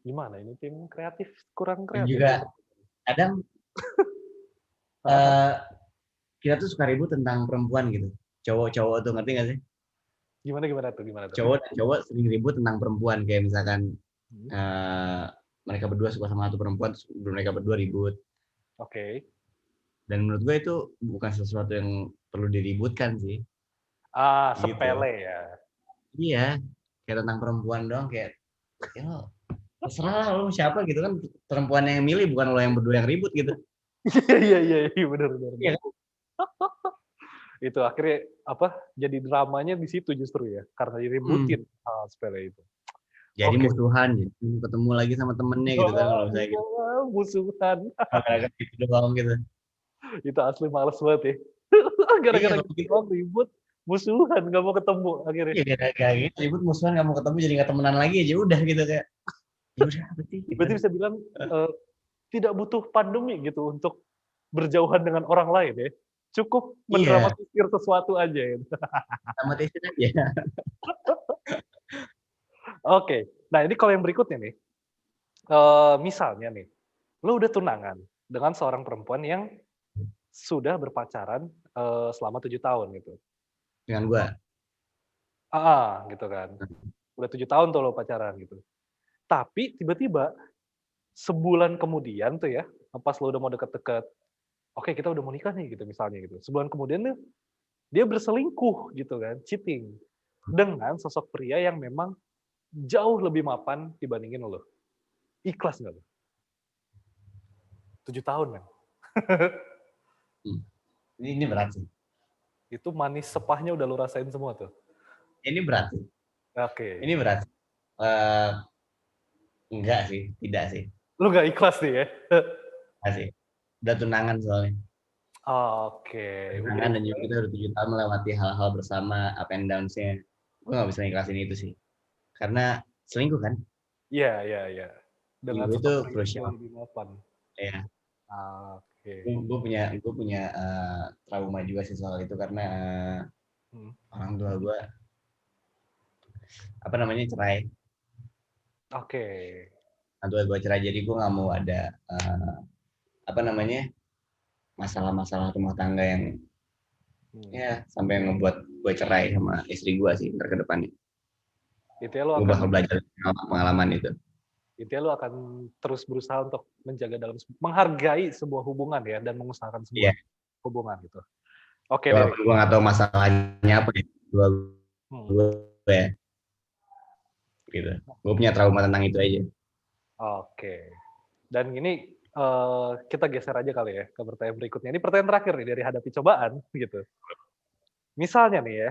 Gimana ini tim kreatif kurang Dan kreatif juga ya? kadang eh, kita tuh suka ribut tentang perempuan gitu. Cowok-cowok tuh ngerti gak sih? Gimana tuh? Cowok dan cowok sering ribut tentang perempuan. Kayak misalkan Hmm. mereka berdua suka sama satu perempuan, mereka berdua ribut. Oke. Dan menurut gue itu bukan sesuatu yang perlu diributkan sih. Gitu. Sepele ya. Iya, kayak tentang perempuan doang kayak ya lo terserah lah lo siapa gitu kan, perempuan yang milih bukan lo yang berdua yang ribut gitu. Iya, benar. Iya kan? Itu akhirnya apa? Jadi dramanya di situ justru ya, karena diributin hal sepele itu. Jadi Oke. musuhan gitu. Ketemu lagi sama temennya gitu kan kalau misalnya gitu. Musuhan. Gara-gara gitu doang gitu. Itu asli males banget ya. Iya Gara-gara kalau gitu gitu. doang ribut, musuhan nggak mau ketemu akhirnya. Iya gara-gara gitu ribut musuhan nggak mau ketemu jadi nggak temenan lagi aja udah gitu kayak. Ya udah apa sih gitu. Berarti bisa bilang tidak butuh pandemi gitu untuk berjauhan dengan orang lain ya. Cukup Iya, mendramatisir sesuatu aja ya. sama tesin aja. Oke. Nah, ini kalau yang berikutnya nih. Misalnya nih, lo udah tunangan dengan seorang perempuan yang sudah berpacaran selama 7 tahun gitu. Dengan gua. Gitu kan. Udah 7 tahun tuh lo pacaran gitu. Tapi tiba-tiba sebulan kemudian tuh ya, pas lo udah mau deket-deket, oke kita udah mau nikah nih gitu misalnya gitu. Sebulan kemudian tuh dia berselingkuh gitu kan, cheating dengan sosok pria yang memang jauh lebih mapan dibandingin lo. Ikhlas nggak lo? 7 tahun men. Ini berat sih. Itu manis sepahnya udah lo rasain semua tuh. Ini berat sih. Oke. Ini berat. Enggak sih, tidak sih. Lu nggak ikhlas nih ya? Enggak sih. Udah tunangan soalnya. Oke. Tunangan dan juga kita udah 7 tahun melewati hal-hal bersama, up and downs-nya. Gue nggak bisa ikhlasin itu sih. Karena selingkuh kan? Iya. Dengan Selingkuh itu sosok pria yang krusial. jauh lebih mapan. Ya. Oke. Gue punya trauma juga sih soal itu karena orang tua gue cerai. Oke. Orang tua gue cerai, jadi gue nggak mau ada masalah-masalah rumah tangga yang ya sampai ngebuat gue cerai sama istri gue sih ntar ke depannya. Itu ya lo Gue bakal akan belajar pengalaman itu. akan terus berusaha untuk menghargai sebuah hubungan ya dan mengusahakan sebuah hubungan gitu. Oke, Walaupun gue nggak tahu masalahnya apa ya, gue ya gitu. Gue punya trauma tentang itu aja. Oke. Dan ini kita geser aja kali ya ke pertanyaan berikutnya. Ini pertanyaan terakhir nih dari hadapi cobaan gitu. Misalnya nih ya,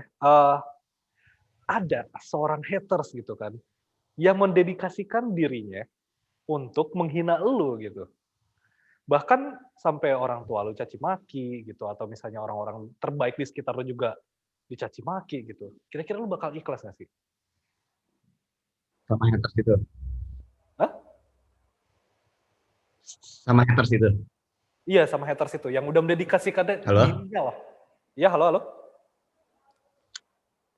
ada seorang haters gitu kan, yang mendedikasikan dirinya untuk menghina elu gitu. Bahkan sampai orang tua lu caci maki gitu, atau misalnya orang-orang terbaik di sekitar lu juga dicaci maki gitu. Kira-kira lu bakal ikhlas nggak sih? Sama haters itu. Hah? Sama haters itu. Iya, sama haters itu yang udah mendedikasikan Halo? dirinya lah. Iya, halo, halo.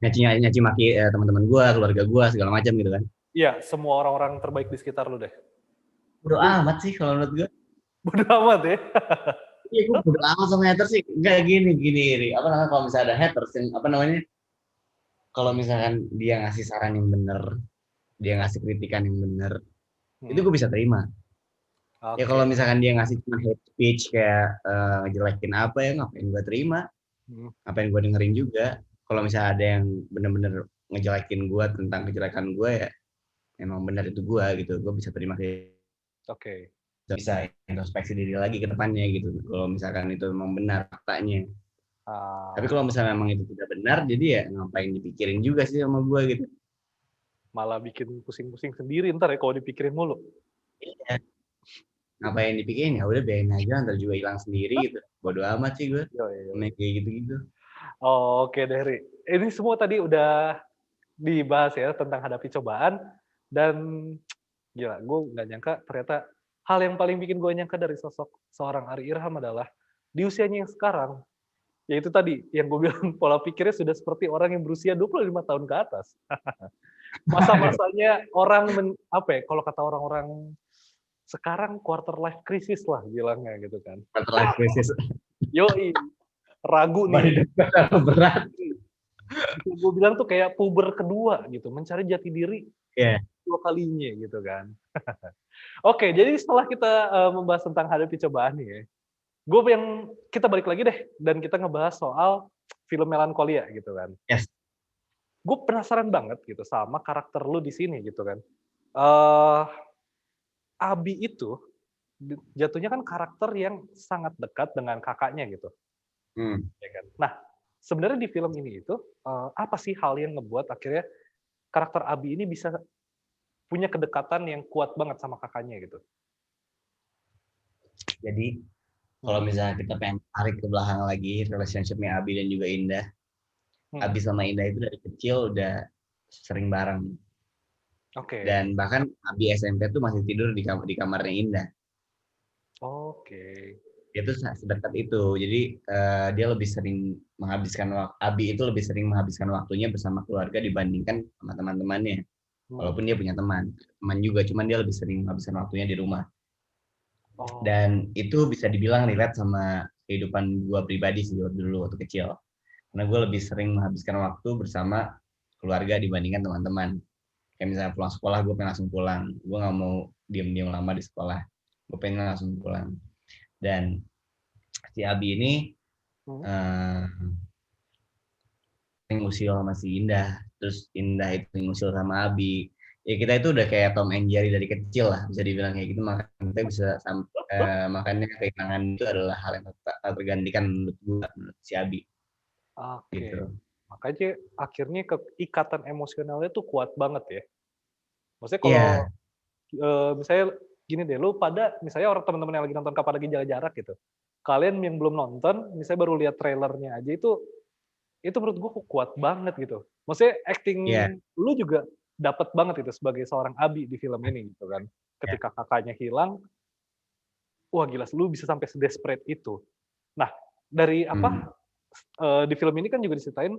Nyaci maki teman-teman gue, keluarga gue, segala macam gitu kan. Iya, semua orang-orang terbaik di sekitar lu deh. Bodo amat sih kalau menurut gue. Bodo amat ya. Iya, gue bodo amat sama haters sih. Enggak gini. Apa namanya kalau misalnya ada haters yang apa namanya? Kalau misalkan dia ngasih saran yang bener, dia ngasih kritikan yang bener, itu gue bisa terima. Ya kalau Oke. misalkan dia ngasih cuma hate speech kayak ngejelekin apa ya, ngapain gue terima? Ngapain gue dengerin juga? Kalau misalnya ada yang bener-bener ngejelekin gue tentang kejelekan gue ya, emang benar itu gue gitu. Gue bisa terima kayak Oke. bisa introspeksi diri lagi ke depannya gitu. Kalau misalkan itu memang benar faktanya. Tapi kalau misalnya memang itu tidak benar, jadi ya ngapain dipikirin juga sih sama gue gitu. Malah bikin pusing-pusing sendiri ntar ya kalau dipikirin mulu. Iya. Ngapain dipikirin, ya udah biarin aja, ntar juga hilang sendiri gitu. Bodo amat sih gue. Kayak gitu-gitu. Oh, oke deh, Ri. Ini semua tadi udah dibahas ya tentang hadapi cobaan, dan gila, gue nggak nyangka ternyata hal yang paling bikin gue nyangka dari sosok seorang Ari Irham adalah di usianya yang sekarang, yaitu tadi yang gue bilang pola pikirnya sudah seperti orang yang berusia 25 tahun ke atas. Masa-masanya orang apa ya, kalau kata orang-orang sekarang quarter life crisis lah bilangnya gitu kan. Quarter life crisis. Yoi, ragu nih. Berat. Gue bilang tuh kayak puber kedua gitu, mencari jati diri dua kalinya gitu kan. Oke, jadi setelah kita membahas tentang hadapi cobaan nih ya, kita balik lagi deh dan kita ngebahas soal film Melankolia gitu kan. Yes. Gue penasaran banget gitu sama karakter lu di sini gitu kan. Abi itu jatuhnya kan karakter yang sangat dekat dengan kakaknya gitu. Ya kan? Nah, sebenarnya di film ini itu apa sih hal yang ngebuat akhirnya karakter Abi ini bisa punya kedekatan yang kuat banget sama kakaknya gitu? Jadi kalau misalnya kita pengen tarik ke belakang lagi relationship-nya Abi dan juga Indah, Abi sama Indah itu dari kecil udah sering bareng. Oke. Dan bahkan Abi SMP tuh masih tidur di kamarnya Indah. Oke. Dia tuh sedekat itu. Jadi dia lebih sering menghabiskan waktu. Abi itu lebih sering menghabiskan waktunya bersama keluarga dibandingkan sama teman-temannya. Walaupun dia punya teman juga, cuman dia lebih sering menghabiskan waktunya di rumah. Dan itu bisa dibilang relate sama kehidupan gue pribadi sih dulu waktu kecil. Karena gue lebih sering menghabiskan waktu bersama keluarga dibandingkan teman-teman. Kayak misalnya pulang sekolah, gue pengen langsung pulang. Gue gak mau diem-diem lama di sekolah. Gue pengen langsung pulang. Dan si Abi ini sering usil sama si Indah. Terus Indah itu sering usil sama Abi. Ya kita itu udah kayak Tom and Jerry dari kecil lah, bisa dibilang kayak gitu. Makanya kita bisa makanya kehilangan itu adalah hal yang tak tergantikan menurut gue, menurut si Abi. Oke. Gitu. Makanya akhirnya ikatan emosionalnya tuh kuat banget ya. Maksudnya kalau misalnya gini deh, lu pada misalnya orang teman-teman yang lagi nonton kapan lagi jaga jarak gitu. Kalian yang belum nonton, misalnya baru lihat trailernya aja itu menurut gue kuat banget gitu. Maksudnya acting lu juga dapat banget itu sebagai seorang Abi di film ini gitu kan. Ketika kakaknya hilang, wah gila, lu bisa sampai sedesperate itu. Nah, dari di film ini kan juga diceritain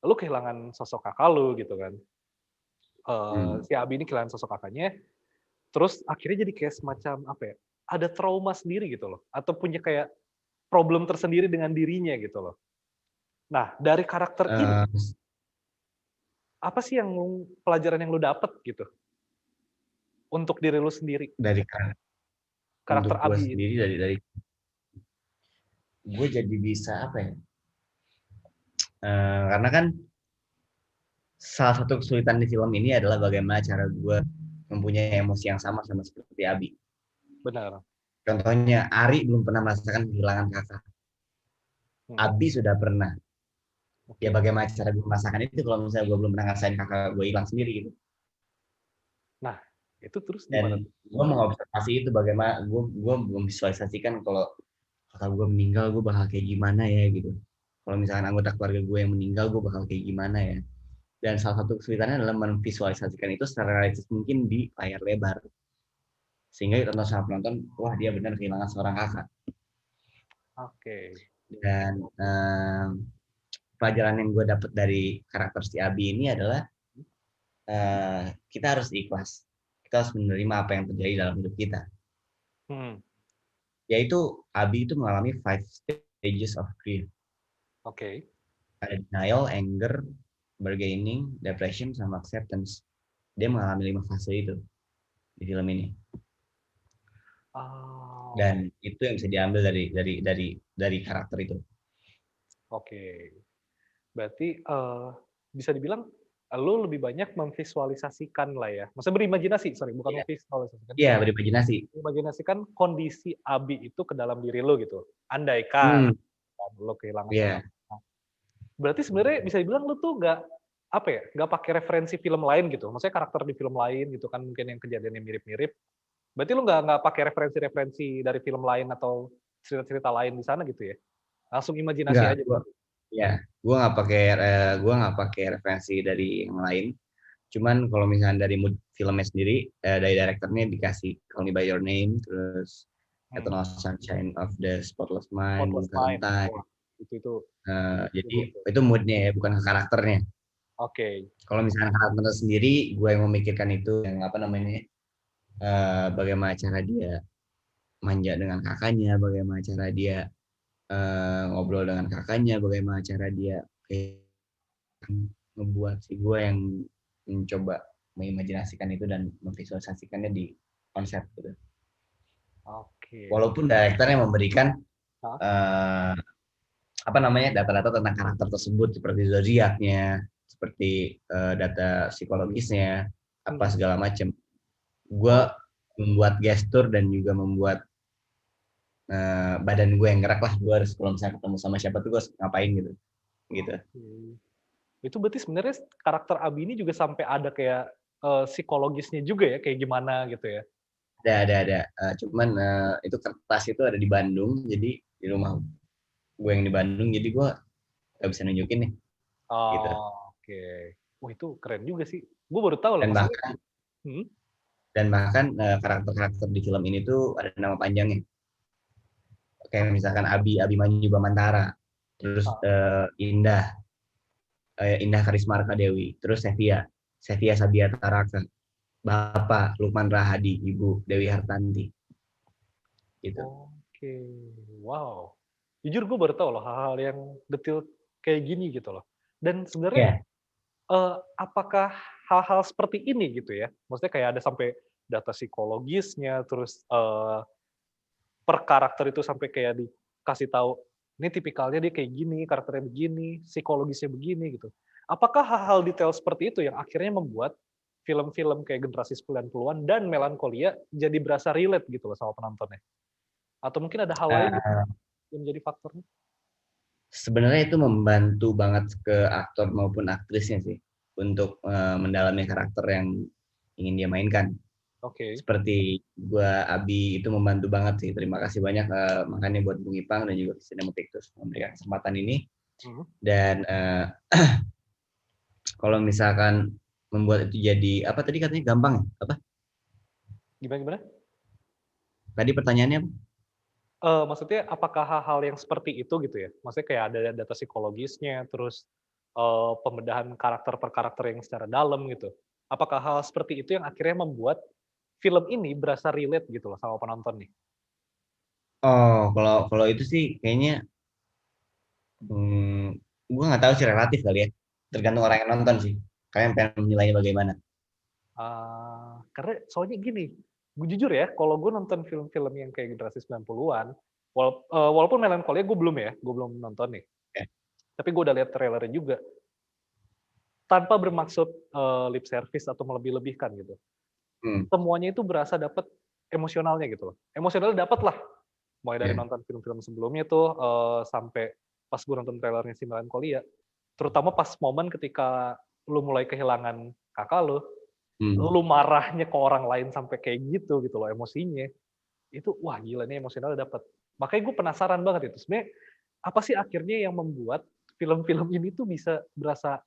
lu kehilangan sosok kakak lu gitu kan. Si Abi ini kehilangan sosok kakaknya, terus akhirnya jadi kayak semacam apa ya? Ada trauma sendiri gitu loh, atau punya kayak problem tersendiri dengan dirinya gitu loh. Nah, dari karakter ini, apa sih pelajaran yang lu dapet gitu untuk diri lu sendiri? Dari Karakter untuk gue Abi sendiri dari gue jadi bisa apa ya? Karena kan salah satu kesulitan di film ini adalah bagaimana cara gue mempunyai emosi yang sama seperti Abi. Benar. Contohnya Ari belum pernah merasakan kehilangan kakak. Abi sudah pernah. Ya bagaimana cara gue merasakan itu kalau misalnya gue belum pernah ngerasain kakak gue hilang sendiri gitu. Nah, itu terus gimana? Dan gue mengobservasi itu bagaimana gue memvisualisasikan kalau kakak gue meninggal gue bakal kayak gimana ya gitu. kalau misalkan anggota keluarga gue yang meninggal, gue bakal kayak gimana ya. Dan salah satu kesulitannya adalah memvisualisasikan itu secara realistis mungkin di layar lebar. Sehingga ditonton sama penonton, wah dia benar kehilangan seorang kakak. Oke. Dan pelajaran yang gue dapat dari karakter si Abi ini adalah kita harus ikhlas. Kita harus menerima apa yang terjadi dalam hidup kita. Yaitu Abi itu mengalami 5 stages of grief. Oke. Ada denial, anger, bargaining, depression, sama acceptance. Dia mengalami 5 fase itu di film ini. Dan itu yang bisa diambil dari karakter itu. Oke. Berarti bisa dibilang lo lebih banyak memvisualisasikan lah ya. Maksudnya berimajinasi, bukan memvisualisasikan. Iya, berimajinasi. Memimajinasikan kondisi Abi itu ke dalam diri lo gitu. Andaikan lo kehilangan seorang. Berarti sebenarnya bisa dibilang lo tuh nggak pakai referensi film lain gitu. Maksudnya karakter di film lain gitu kan mungkin yang kejadiannya mirip-mirip. Berarti lo nggak pakai referensi-referensi dari film lain atau cerita-cerita lain di sana gitu ya? Langsung imajinasi aja. Ya, gue nggak pakai referensi dari yang lain. Cuman kalau misalnya dari mood filmnya sendiri, dari direkturnya dikasih Call Me By Your Name, terus Eternal Sunshine of the Spotless Mind, Valentine. Jadi itu moodnya ya, bukan ke karakternya. Oke. Kalau misalnya karakternya sendiri, gue yang memikirkan itu yang bagaimana cara dia manja dengan kakaknya, bagaimana cara dia ngobrol dengan kakaknya, bagaimana cara dia ngebuat si gue yang mencoba mengimajinasikan itu dan memvisualisasikannya di konsep gitu. Walaupun direkturnya memberikan data-data tentang karakter tersebut seperti zodiaknya, seperti data psikologisnya, apa segala macam. Gue membuat gestur dan juga membuat badan gue yang gerak lah. Gue harus kalau misalnya ketemu sama siapa tuh gue harus ngapain gitu. Itu berarti sebenarnya karakter Abi ini juga sampai ada kayak psikologisnya juga ya, kayak gimana gitu ya? Ada. Cuman itu kertas itu ada di Bandung, jadi di rumah gue yang di Bandung, jadi gue gak bisa nunjukin nih. Gitu. Oke. Wah itu keren juga sih. Gue baru tahu lah. Dan bahkan karakter-karakter di film ini tuh ada nama panjangnya. Kayak misalkan Abi Manyu Bamantara, terus Indah Karisma Dewi, terus Sevia Sabia Taraka, Bapak Lukman Rahadi, Ibu Dewi Hartanti. Gitu. Oke, wow. Jujur gue baru tahu loh hal-hal yang detail kayak gini gitu loh. Dan sebenarnya apakah hal-hal seperti ini gitu ya? Maksudnya kayak ada sampai data psikologisnya, terus per karakter itu sampai kayak dikasih tahu ini tipikalnya dia kayak gini, karakternya begini, psikologisnya begini gitu. Apakah hal-hal detail seperti itu yang akhirnya membuat film-film kayak generasi 90-an dan Melancholia jadi berasa relate gitu loh sama penontonnya? Atau mungkin ada hal lain yang menjadi faktornya? Sebenarnya itu membantu banget ke aktor maupun aktrisnya sih untuk mendalami karakter yang ingin dia mainkan. Seperti gua Abi itu membantu banget sih. Terima kasih banyak makanya buat Bung Ipang dan juga Cinematictus memberikan kesempatan ini. Dan kalau misalkan membuat itu jadi apa tadi katanya gampang apa? Gimana? Tadi pertanyaannya apa? Maksudnya apakah hal-hal yang seperti itu gitu ya? Maksudnya kayak ada data psikologisnya, terus pembedahan karakter per karakter yang secara dalam gitu. Apakah hal seperti itu yang akhirnya membuat film ini berasa relate gitu loh sama penonton nih? Oh, kalau itu sih kayaknya gue nggak tahu sih, relatif kali ya. Tergantung orang yang nonton sih. Kalian pengen menilainya bagaimana? Karena soalnya gini, gue jujur ya, kalau gue nonton film-film yang kayak generasi 90-an, walaupun Melancholia gue belum nonton nih. Tapi gue udah lihat trailernya juga. Tanpa bermaksud lip service atau melebih-lebihkan gitu. Semuanya itu berasa dapat emosionalnya gitu loh. Emosionalnya dapat lah. Mulai dari nonton film-film sebelumnya tuh sampai pas gue nonton trailernya si Melancholia. Terutama pas momen ketika lu mulai kehilangan kakak lu marahnya ke orang lain sampai kayak gitu loh emosinya. Itu wah gila nih emosionalnya dapat. Makanya gue penasaran banget itu. Sebenarnya apa sih akhirnya yang membuat film-film ini tuh bisa berasa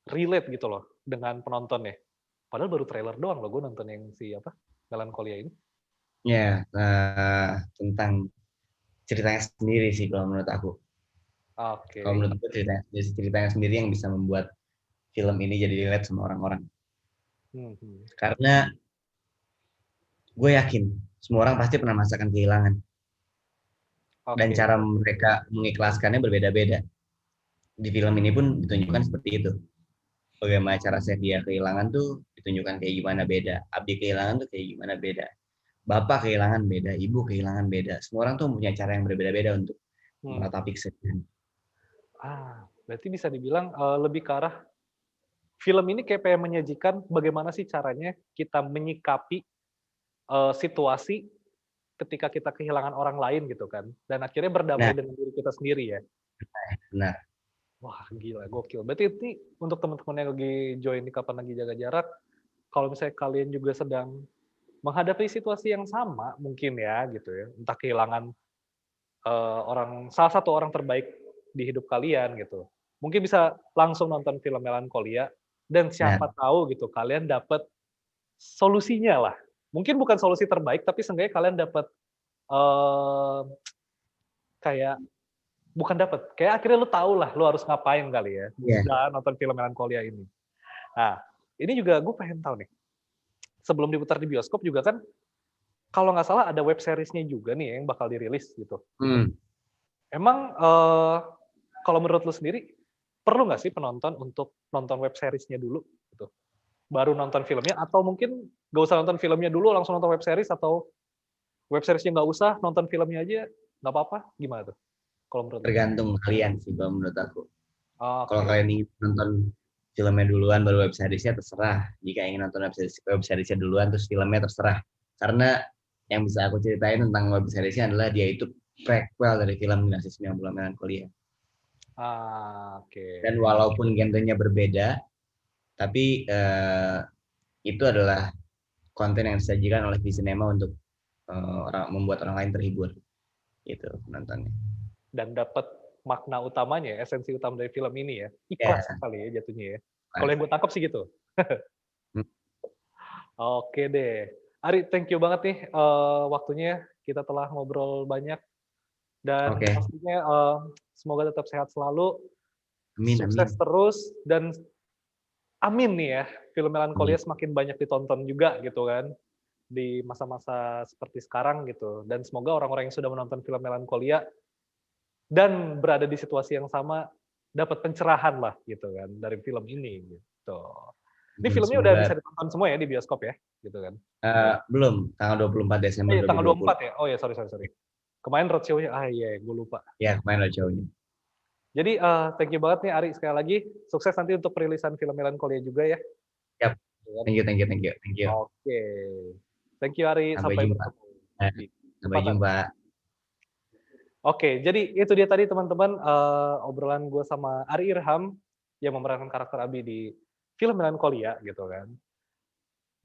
relate gitu loh dengan penontonnya. Padahal baru trailer doang loh gue nonton yang si apa, Melancholia ini. Ya, tentang ceritanya sendiri sih kalau menurut aku. Kalau Oke. menurut aku ceritanya sendiri yang bisa membuat film ini jadi relate sama orang-orang. Mhm. Karena gue yakin semua orang pasti pernah merasakan kehilangan. Dan Oke. cara mereka mengikhlaskannya berbeda-beda. Di film ini pun ditunjukkan seperti itu. Bagaimana cara Sevia kehilangan tuh ditunjukkan kayak gimana beda. Abdi kehilangan tuh kayak gimana beda. Bapak kehilangan beda, ibu kehilangan beda. Semua orang tuh punya cara yang berbeda-beda untuk Hmm. meratapi kesedihan. Berarti bisa dibilang lebih ke arah film ini kayak pengen menyajikan bagaimana sih caranya kita menyikapi situasi ketika kita kehilangan orang lain gitu kan, dan akhirnya Nah, berdamai dengan diri kita sendiri ya. benar. Wah gila, gokil. Berarti ini untuk teman-teman yang lagi join di Kapan Lagi Jaga Jarak, kalau misalnya kalian juga sedang menghadapi situasi yang sama mungkin ya gitu ya, entah kehilangan salah satu orang terbaik di hidup kalian gitu. Mungkin bisa langsung nonton film Melancholia dan Nah, siapa tahu gitu kalian dapat solusinya lah. Mungkin bukan solusi terbaik tapi seenggaknya kalian dapat eee, kayak bukan dapat, kayak akhirnya lu tahu lah lu harus ngapain kali ya iya, setelah nonton film Melancholia ini. Nah, ini juga gue pengen tahu nih, sebelum diputar di bioskop juga kan kalau nggak salah ada web series-nya juga nih yang bakal dirilis gitu. hmm, Emang, kalau menurut lu sendiri, perlu nggak sih penonton untuk nonton web series-nya dulu, gitu? Baru nonton filmnya, atau mungkin nggak usah nonton filmnya dulu, langsung nonton web series, atau web series-nya nggak usah, nonton filmnya aja, nggak apa-apa, gimana tuh, kalau menurut lu? tergantung kalian sih kalau menurut aku. Kalau Oke. kalian ingin nonton filmnya duluan baru web seriesnya terserah. Jika ingin nonton web seriesnya duluan terus filmnya terserah. Karena yang bisa aku ceritain tentang web seriesnya adalah dia itu prequel dari film Dinasti 90 Melancholia. Oke. Dan walaupun genrenya berbeda, tapi itu adalah konten yang disajikan oleh Visinema untuk membuat orang lain terhibur gitu penontonnya. Dan dapat makna utamanya, esensi utama dari film ini ya, ikhlas Ya, kali ya jatuhnya ya. Kalau pas. yang gue tangkap sih gitu. Oke deh. Ari, thank you banget nih, waktunya, kita telah ngobrol banyak. Dan Oke, pastinya semoga tetap sehat selalu, amin, sukses amin, terus, dan amin nih ya, film amin. Melancholia semakin banyak ditonton juga gitu kan, di masa-masa seperti sekarang gitu. Dan semoga orang-orang yang sudah menonton film Melancholia dan berada di situasi yang sama, dapat pencerahan lah gitu kan, dari film ini gitu. Ini filmnya udah bisa Semoga ditonton semua ya di bioskop ya? Gitu kan? belum tanggal 24 Desember Tanggal 2020. 24 ya? Oh ya, sorry sorry sorry. Kemarin roadshow-nya, iya, gue lupa. Ya, kemarin shownya. Jadi, thank you banget nih Ari sekali lagi. Sukses nanti untuk perilisan film Melancholia juga ya. Yap, Gitu kan. thank you, thank you, thank you, thank you. Oke. Thank you Ari, Sampai sampai jumpa. bertemu Eh, di Sampai kesempatan. jumpa. Oke, jadi itu dia tadi teman-teman, obrolan gue sama Ari Irham yang memerankan karakter Abi di film Melancholia gitu kan.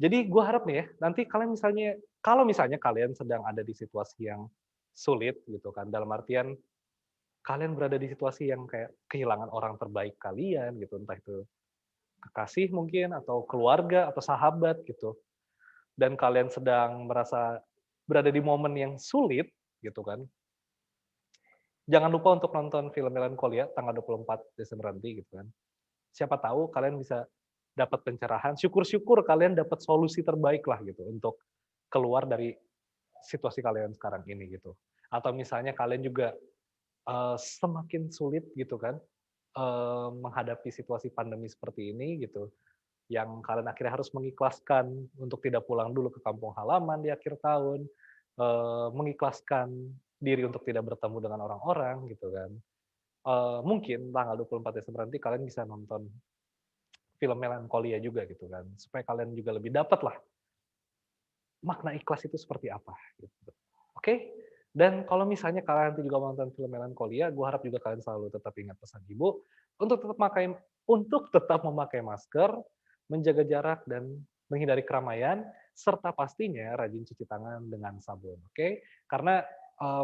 Jadi gue harap nih ya, nanti kalian misalnya kalau misalnya kalian sedang ada di situasi yang sulit gitu kan, dalam artian kalian berada di situasi yang kayak kehilangan orang terbaik kalian gitu, entah itu kekasih mungkin, atau keluarga, atau sahabat gitu, dan kalian sedang merasa berada di momen yang sulit gitu kan, jangan lupa untuk nonton film Melancholia tanggal 24 Desember nanti gitu kan. Siapa tahu kalian bisa dapat pencerahan, syukur-syukur kalian dapat solusi terbaik lah gitu untuk keluar dari situasi kalian sekarang ini gitu. Atau misalnya kalian juga semakin sulit gitu kan menghadapi situasi pandemi seperti ini gitu, yang kalian akhirnya harus mengikhlaskan untuk tidak pulang dulu ke kampung halaman di akhir tahun, mengikhlaskan diri untuk tidak bertemu dengan orang-orang gitu kan. Mungkin tanggal 24 Desember nanti kalian bisa nonton film Melancholia juga gitu kan, supaya kalian juga lebih dapat lah makna ikhlas itu seperti apa gitu. Oke? Dan kalau misalnya kalian nanti juga menonton film Melancholia, gue harap juga kalian selalu tetap ingat pesan ibu untuk tetap memakai masker, menjaga jarak dan menghindari keramaian, serta pastinya rajin cuci tangan dengan sabun. Oke? Karena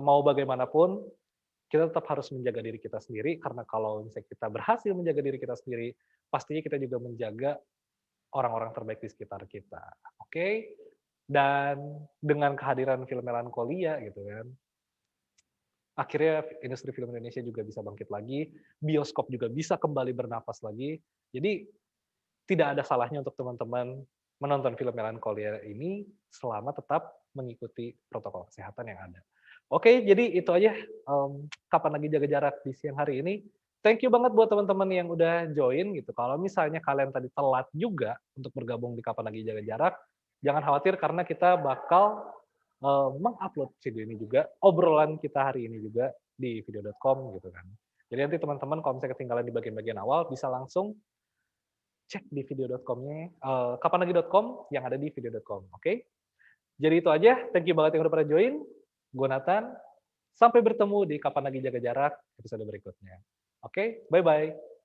mau bagaimanapun kita tetap harus menjaga diri kita sendiri, karena kalau misalnya kita berhasil menjaga diri kita sendiri, pastinya kita juga menjaga orang-orang terbaik di sekitar kita. Oke? Dan dengan kehadiran film Melankolia gitu kan, akhirnya industri film Indonesia juga bisa bangkit lagi, bioskop juga bisa kembali bernapas lagi. Jadi tidak ada salahnya untuk teman-teman menonton film Melancholia ini selama tetap mengikuti protokol kesehatan yang ada. Oke, jadi itu aja, kapan lagi jaga jarak di siang hari ini. Thank you banget buat teman-teman yang udah join gitu. Kalau misalnya kalian tadi telat juga untuk bergabung di kapan lagi jaga jarak, jangan khawatir karena kita bakal, meng-upload video ini juga, obrolan kita hari ini juga di video.com gitu kan. Jadi nanti teman-teman kalau misalnya ketinggalan di bagian-bagian awal bisa langsung cek di video.com-nya, kapanlagi.com yang ada di video.com, oke? Jadi itu aja, thank you banget yang udah pada join. Gue Nathan, sampai bertemu di Kapan Lagi Jaga Jarak episode berikutnya. Oke, bye-bye.